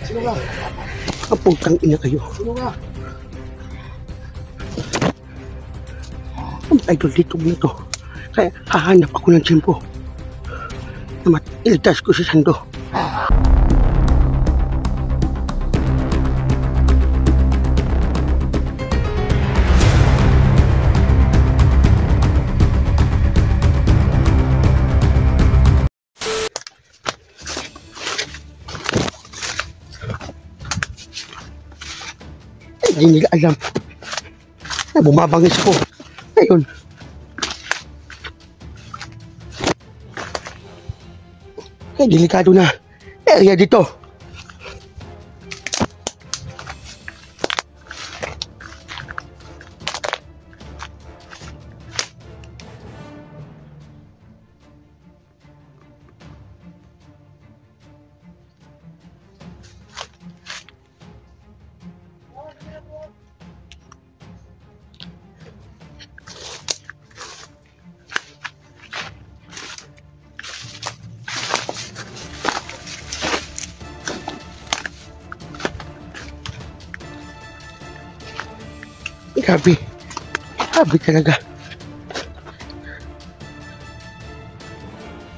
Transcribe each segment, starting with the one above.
Sino ba? Kaputang ina kayo. Sino ba? Ang idol dito na to. Kaya hahanap ako ng tiyempo na iligtas ko si Sando. Hindi nila alam na bumabangis ako. Ngayon, delikado na area dito. Grabe. Grabe talaga.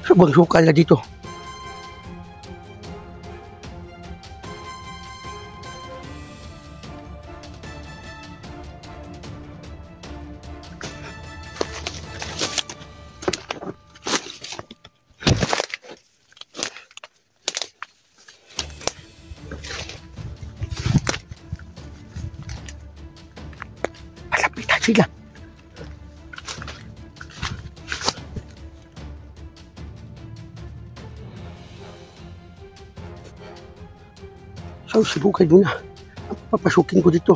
Sobrang sukal na dito. Malapitan sila. So, sibukan mo na. Papasukin ko dito.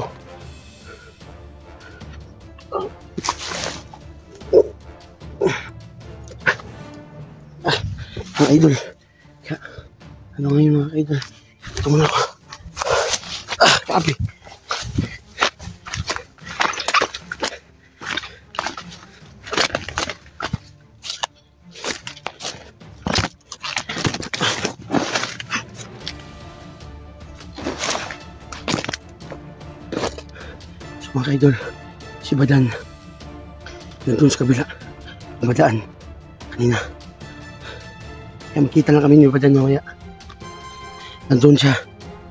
Mga idol. Ano ngayon mga idol? Ito muna ako. Grabe. Mga idol, si Badan nandun sa kabila madaan kanina. Kaya makita lang kami ni Badan mamaya. Nandun siya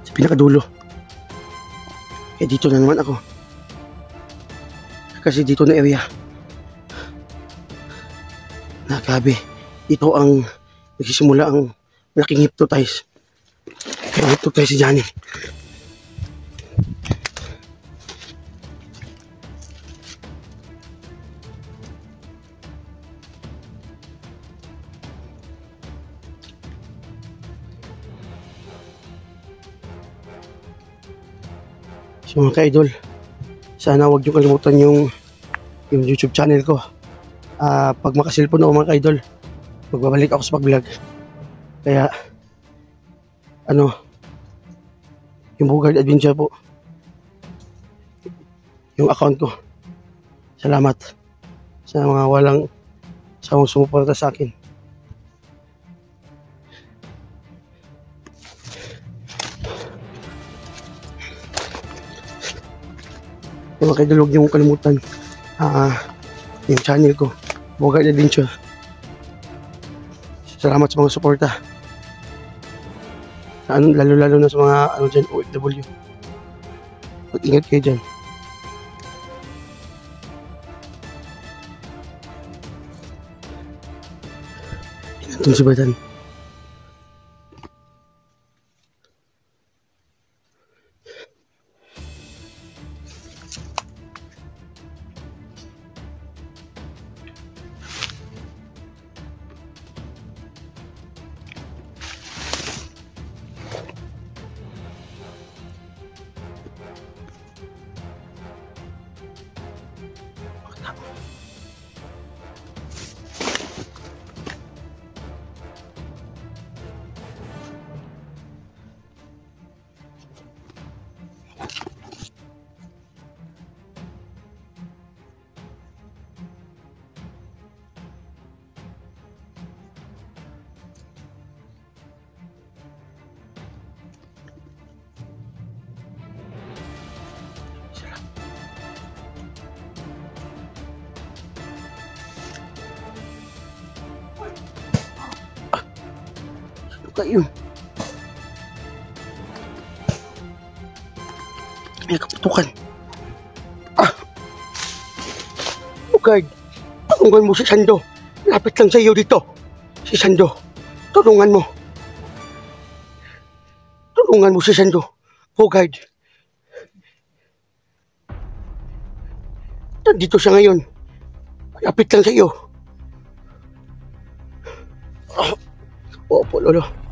sa pinakadulo. Kaya dito na naman ako kasi dito na area na grabe. Dito ang nagsisimula ang malaking hypnotize. Kaya hypnotize si Johnny. So mga ka-idol, sana huwag niyo kalimutan yung YouTube channel ko. Pag makasilpon ako mga ka-idol, magbabalik ako sa pag-vlog. Kaya, yung Bugard Adventure po, yung account ko. Salamat sa mga walang sumuporta sa akin. Mga ka-idol, huwag niyong kalimutan yung channel ko, Bugard Adventure. Salamat sa mga suporta. Lalo na sa mga dyan, OFW. Mag-ingat kayo dyan. Ingatong si Badan. Kayo. May kaputukan. Bugard, tulungan mo si Sando. Lapit lang sa iyo dito. Si Sando, tulungan mo. Tulungan mo si Sando. Bugard. Nandito siya ngayon. Lapit lang sa iyo. Opo, Lolo.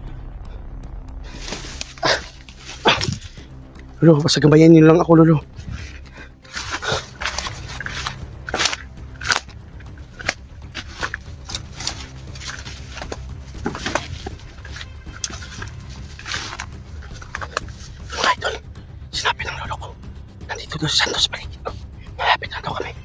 Lolo, pasagamayan niyo lang ako, Lolo. Idol, sinabi ng Lolo ko, nandito doon si Santos paligid ko. Malapit na daw kami.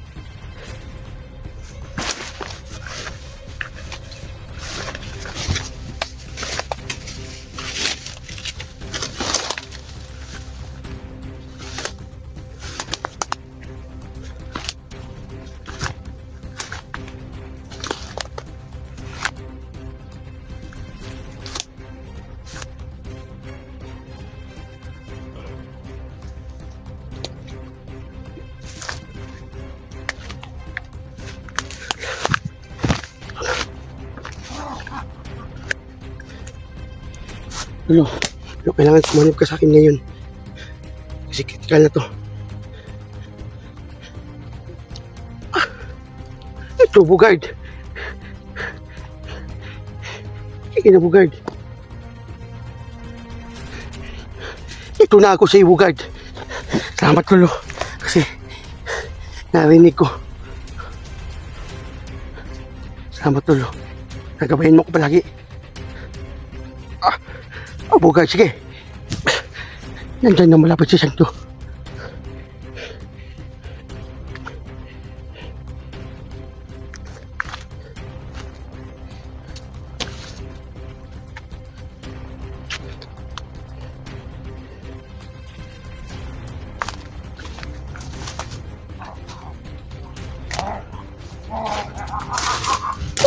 Lolo, kailangan sumanib ka sa akin ngayon. Kasi critical na to. Ito, Bugard. Sige na, Bugard. Ito na ako sa iyo, Bugard. Salamat, Lolo. Kasi narinig ko. Salamat, Lolo. Nagabayan mo ko palagi. Bugard, sige. Nandyan na malapit si Santo.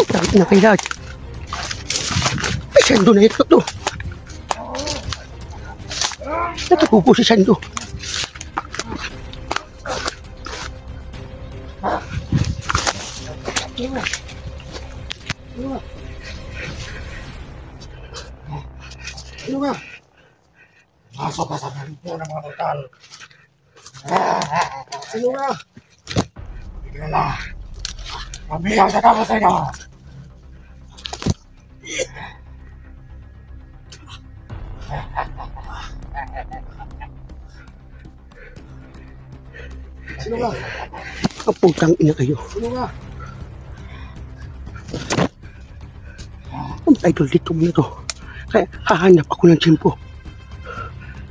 Takot na kay lahat. Ay, Santo na ito to. Natutupo si Sando. Sino ka? Pasok ka sa balipo ng mga brutal. Sino ka? Hindi na. Mabiyak sa tapos sa inyo. Sino ka? Ang putang ina kayo. Sino ka? Ang idol dito mo na to. Kaya hahanap ako ng tiyempo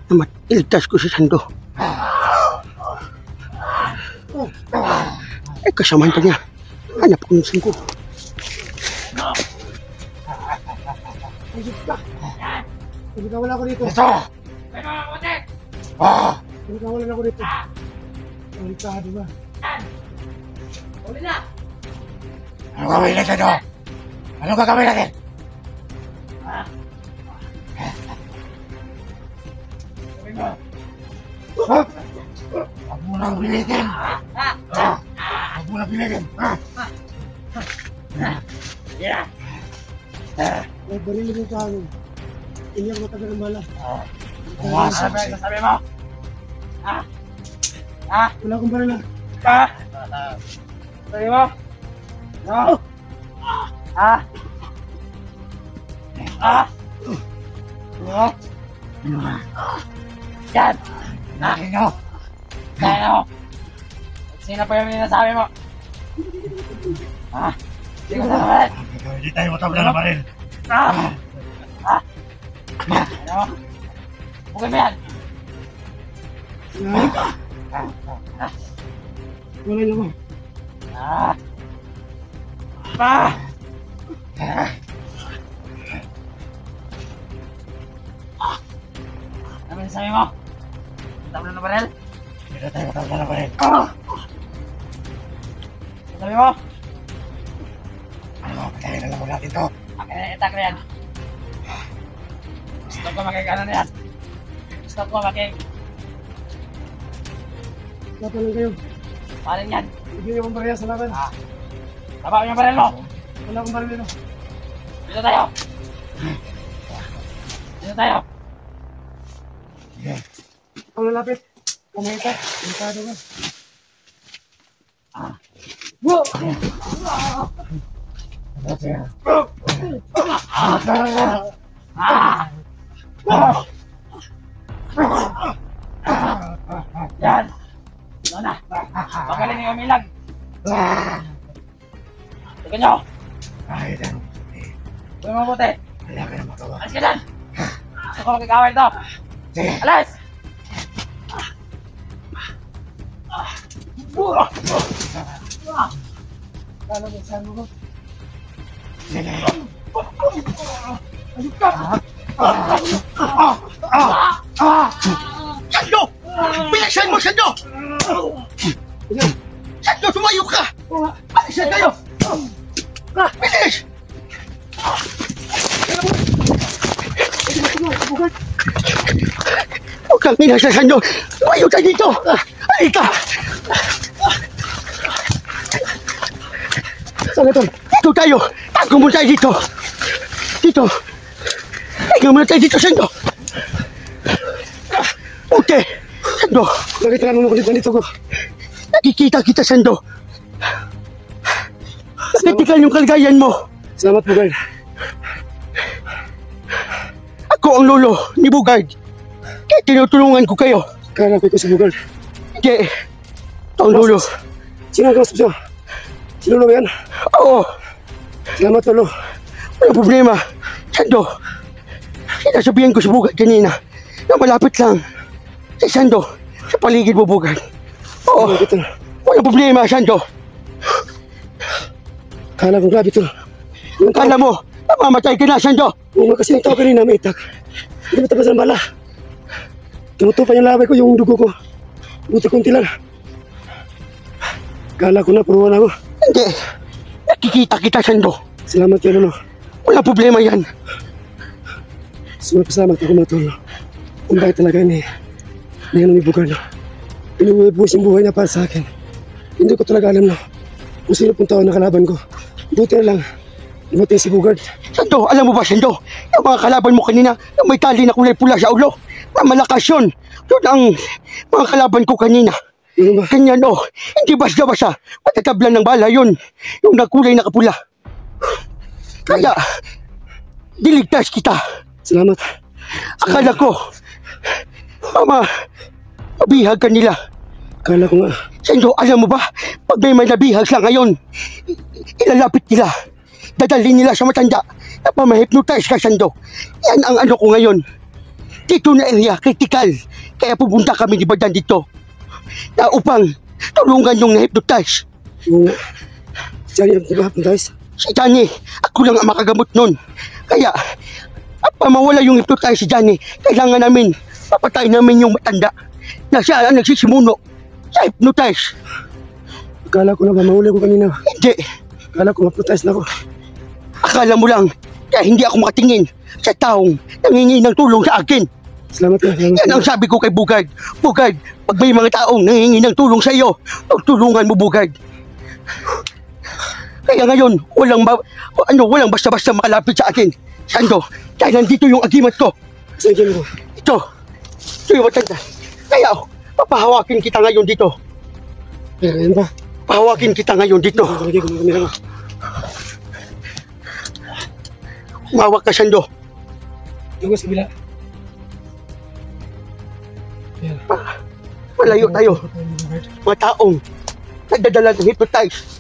na matiligtas ko si Sando. Eh, kasamanta niya. Hanap ko ng tiyempo. Hindi ka wala ko dito. Ito! Hindi ka wala ako dito. Delikado ba? Uli na! Ano gawin natin ito? Ano gagawin natin? Huwag mo nang pilitin! Huwag mo nang pilitin! May baril mo sa amin. Hindi ako matagal ng bala. Pumasok si... Sabi mo! Wala akong baril na. Sabi mo! No! No! Yan! Nakin nyo! Kaya mo! Sino pa yung minasabi mo? Sige sa naman! Hindi tayo matabla na baril. Ano? Bukay mo yan! Wala na ako. Ano yung sabi mo? Tabla na baril? Hindi tayo matabla na baril. Sabi mo? Ano, patayin na lang natin to. Atak na yan. Gusto ko maging ano na yan. Gusto ko maging Laban lang kayo. parin yan. Hindi niyo akong bariya sa laban. Tama ko yung baril mo. Wala akong baril dito. Dito tayo. Dito tayo. Ikaw lalapit. Kumita. Kumita ka. Wow! Yan. Ano na? Magaling yung umilag. Tignan nyo. Ay, dan. Huwag mo mabuti. Wala ka na magawa. Alis ka dyan. Gusto ko magkakawal to. Sige. Alis! Kala mo, saan mo ko? Sige. Sando! Bilisan mo, Sando! Sando, tumayo ka! Bilisan tayo! Bilis! Huwag kang inasa, Sando! Tumayo ka dito! Halika! Saan ito? Dito tayo! Tago mo tayo dito! Dito! Tago mo tayo dito, Sando! Okay! Sando! Bakit naman mo kulit dito ko? Nakikita kita, Sando! Nakitikan yung kalagayan mo! Salamat, Bugard. Ako ang lolo ni Bugard. Kaya tinutulungan ko kayo. Kala ko ito si Bugard. Hindi. Ito ang lolo. Sino ang kausap siya? Si Lolo ba yan? Oo. Salamat, Lolo. Walang problema. Sando, sinasabihan ko si Bugard kanina na malapit lang si Sando sa paligid mo, Bugard. Oo. Walang problema, Sando. Kala ko grabe ito. Kala mo, namamatay ka na, Sando. Oo nga, kasi yung tao kanina may itak. Hindi mo tapos ng bala. Tumutupan yung labay ko, yung dugo ko. Buti konti lang. Kala ko na, puruan ako. Hindi. Nakikita kita, Sando. Salamat kayo, Lolo. Wala problema yan. Salamat ako, mga tolo. Kung bakit talaga ni Bugard. Pinubuhos yung buhay niya para sa akin. Hindi ko talaga alam na kung sino pong tao na kalaban ko. Buti na lang. Dumating si Bugard. Sando, alam mo ba, Sando? Yung mga kalaban mo kanina na may tali na kulay pula sa ulo. Na malakas yun. Yun ang mga kalaban ko kanina. Ganyan, oh. Hindi basta-basta. Matatablan ng bala yun. Yung nakulay na kapula. Kaya, diligtas kita. Salamat. Akala ko, mabihag ka nila. Akala ko nga. Sando, alam mo ba, pag may nabihag siya ngayon, ilalapit nila. Dadalhin nila sa matanda na pamahipnotize ka, Sando. Yan ang ano ko ngayon. Dito na area, critical. Kaya pupunta kami ni Badan dito. Na upang tulungan yung na-hypnotize. Oo. Si Johnny ang na-hypnotize? Si Johnny, ako lang ang makagamot nun. Kaya, mawala yung hypnotize si Johnny, kailangan namin, papatay namin yung matanda na siya ang nagsisimuno sa hypnotize. Akala ko na ba, mahuli ko kanina. Hindi. Akala ko ma-hypnotize na ako. Akala mo lang, kaya hindi ako makatingin sa taong nangingi ng tulong sa akin. Salamat ka. Yan ang sabi ko kay Bugard. Bugard, pag may mga taong nangingi ng tulong sa iyo, tulungan mo, Bugard. Kaya ngayon, walang basta-basta makalapit sa akin. Sando, dahil nandito yung agimat ko. Sige mo. Ito yung matanda. Kaya, papahawakin kita ngayon dito. Yan ba? Pahawakin kita ngayon dito. Umawak ka, Sando. Yung sa bila. Malayo tayo. Mga taong nagdadala ng hypnotize.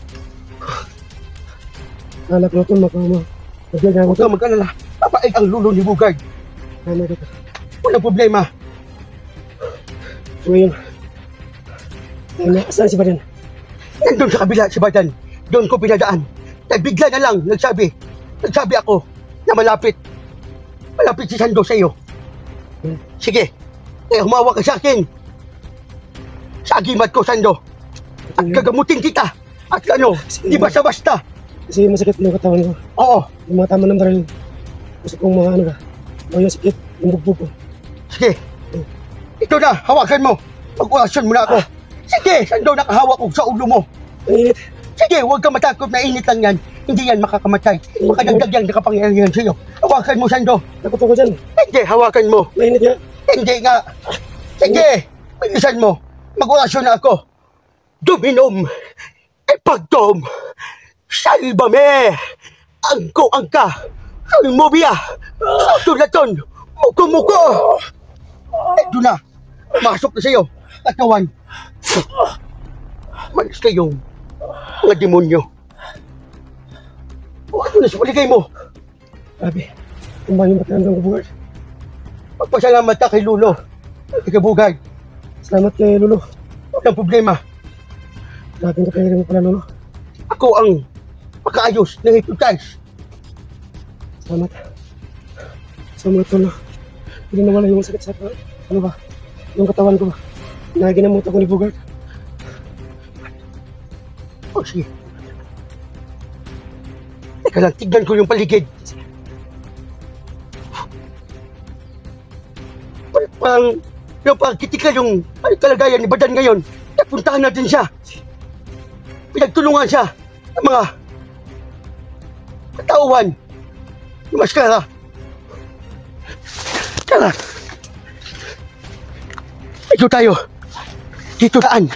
Alak na ito, huwag kang mag-alala. Papaig ang lulo ni Bugard. Walang problema. Ngayon, saan si Badan? Nandun sa kabila si Badan. Doon ko pinadaan. Bigla na lang, nagsabi ako na malapit si Sando sa iyo. Sige, humawa ka sa akin. Sa agimat ko, Sando. At gagamutin kita. At di basta-basta. Kasi masakit ng katawan ko. Oo. Yung mga tama ng baril. Gusto kong mga ano ka. Yung sakit. Yung bugbog ko. Sige. Ito na, hawakan mo. Pag-orasyon mo na ako. Sige, saan daw nakahawak ko sa ulo mo? Mainit. Sige, huwag ka matakot na init lang yan. Hindi yan makakamatay. Makadagdag yan nakapangyarihan sa'yo. Hawakan mo, Sando. Takot ako dyan. Hindi, hawakan mo. Mainit nga. Hindi nga. Sige, bilisan mo. Mag-orasyon na ako. Dominom. Epagdom. Salvame. Angko angka. Salmobia. Sulaton. Muko-muko. Ito na. Masok na sa'yo. Katawan. Malis kayong mga demonyo. Ito na sa paligay mo. Grabe. Kumain yung pakiramdam ko, Bugard. Magpasalamat ka kay Lulo. Ikabugay. Salamat kay Lolo. Walang problema. Grabe ang kapangyarihan mo pala, Lolo. Ako ang makaayos ng hypnotize. Salamat. Sa mga Lolo. Hindi nawala yung sakit sa ano ba? Yung katawan ko ba? Naginamot ako ni Bugard. O sige. Teka lang, tignan ko yung paligid. Parang kritikal yung kalagayan ni Badan ngayon. Puntahan natin siya. Pinagtulungan siya ng mga katauhan. Yung maskara. Tara. Ito tayo. Dito daan.